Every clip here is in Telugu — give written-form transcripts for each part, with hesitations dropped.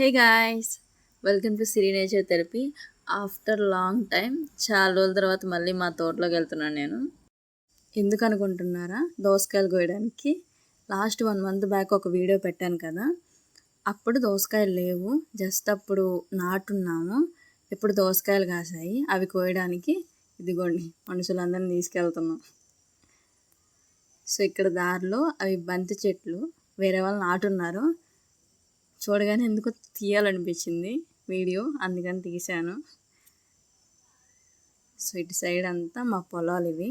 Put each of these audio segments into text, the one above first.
Hey guys, welcome to Siri nature therapy. After long time చాలా రోజుల తర్వాత మళ్ళీ మా తోటలోకి వెళ్తున్నాను నేను. ఎందుకు అనుకుంటున్నారా? దోసకాయలు కోయడానికి. లాస్ట్ 1 month బ్యాక్ ఒక వీడియో పెట్టాను కదా, అప్పుడు దోసకాయలు లేవు, జస్ట్ అప్పుడు నాటున్నాము. ఇప్పుడు దోసకాయలు కాసాయి, అవి కోయడానికి ఇదిగోండి మనుషులందరినీ తీసుకెళ్తున్నాం. సో ఇక్కడ దారిలో అవి బంతి చెట్లు వేరే వాళ్ళు నాటున్నారు. చూడగానే ఎందుకో తీయాలనిపించింది వీడియో, అందుకని తీశాను. సో ఇటు సైడ్ అంతా మా పొలాలు ఇవి.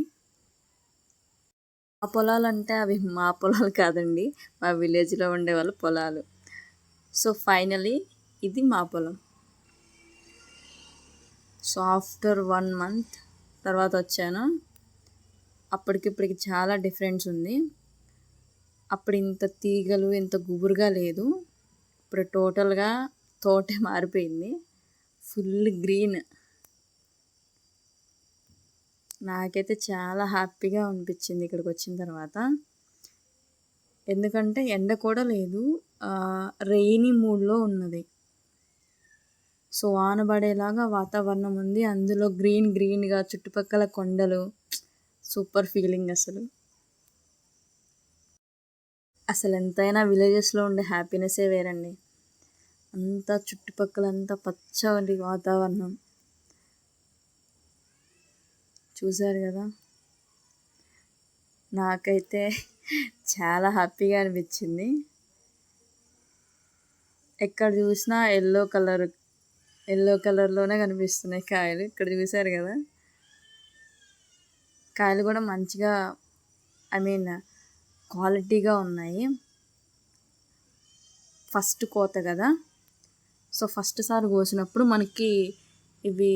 మా పొలాలు అంటే అవి మా పొలాలు కాదండి, మా విలేజ్లో ఉండే వాళ్ళ పొలాలు. సో ఫైనలీ ఇది మా పొలం. సో ఆఫ్టర్ 1 month తర్వాత వచ్చాను. అప్పటికిప్పటికి చాలా డిఫరెన్స్ ఉంది. అప్పుడు ఇంత తీగలు ఇంత గుబురుగా లేదు, ఇప్పుడు టోటల్గా తోటే మారిపోయింది, ఫుల్ గ్రీన్. నాకైతే చాలా హ్యాపీగా అనిపించింది ఇక్కడికి వచ్చిన తర్వాత. ఎందుకంటే ఎండ కూడా లేదు, రెయినీ మూడ్లో ఉన్నది. సో వానబడేలాగా వాతావరణం ఉంది, అందులో గ్రీన్గా చుట్టుపక్కల కొండలు. సూపర్ ఫీలింగ్ అసలు ఎంతైనా విలేజెస్లో ఉండే హ్యాపీనెస్సే వేరండి. అంతా చుట్టుపక్కలంతా పచ్చని వాతావరణం చూసారు కదా. నాకైతే చాలా హ్యాపీగా అనిపించింది. ఎక్కడ చూసినా ఎల్లో కలర్లోనే కనిపిస్తున్నాయి కాయలు. ఇక్కడ చూసారు కదా, కాయలు కూడా మంచిగా క్వాలిటీగా ఉన్నాయి. ఫస్ట్ కోత కదా, సో ఫస్ట్ సారి కోసినప్పుడు మనకి ఇవి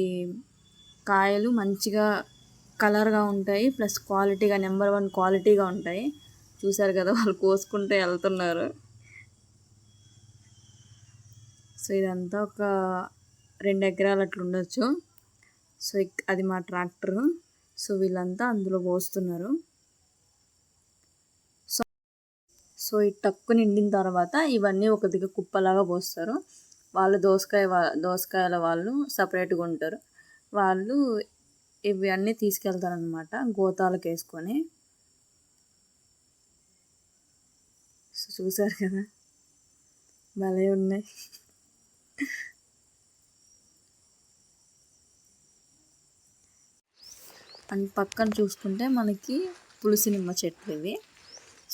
కాయలు మంచిగా కలర్గా ఉంటాయి, ప్లస్ క్వాలిటీగా నెంబర్ 1 క్వాలిటీగా ఉంటాయి. చూసారు కదా వాళ్ళు కోసుకుంటే వెళ్తున్నారు. సో ఇదంతా ఒక 2 ఎకరాలు అట్లా ఉండొచ్చు. సో అది మా ట్రాక్టరు. సో వీళ్ళంతా అందులో పోస్తున్నారు. సో ఈ టక్కు నిండిన తర్వాత ఇవన్నీ ఒక దగ్గర కుప్పలాగా పోస్తారు. వాళ్ళు దోసకాయల వాళ్ళు సపరేట్గా ఉంటారు. వాళ్ళు ఇవి అన్నీ తీసుకెళ్తారనమాట గోతాలకు వేసుకొని. సో చూసారు కదా భలే ఉన్నాయి. అండ్ పక్కన చూసుకుంటే మనకి పులుసు నిమ్మ చెట్లు ఇవి.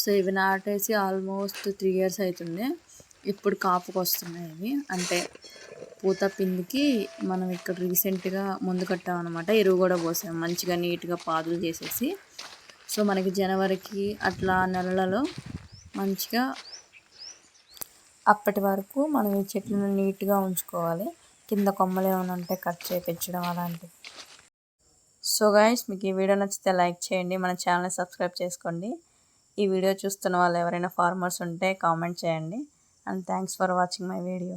సో ఇవి నాటేసి ఆల్మోస్ట్ 3 years అవుతుంది. ఇప్పుడు కాపుకి వస్తున్నాయి ఇవి, అంటే పూత పిండికి. మనం ఇక్కడ రీసెంట్గా ముందు కట్టామన్నమాట, ఎరువు కూడా పోసాం మంచిగా నీట్గా పాదులు చేసేసి. సో మనకి జనవరికి అట్లా నెలలలో మంచిగా, అప్పటి వరకు మనం ఈ చెట్లను నీట్గా ఉంచుకోవాలి. కింద కొమ్మలు ఏమైనా ఉంటే కట్ చేయించడం అలాంటివి. సో గైస్, మీకు ఈ వీడియో నచ్చితే లైక్ చేయండి, మన ఛానల్ని సబ్స్క్రైబ్ చేసుకోండి. ఈ వీడియో చూస్తున్న వాళ్ళు ఎవరైనా ఫార్మర్స్ ఉంటే కామెంట్ చేయండి. And thanks for watching my video.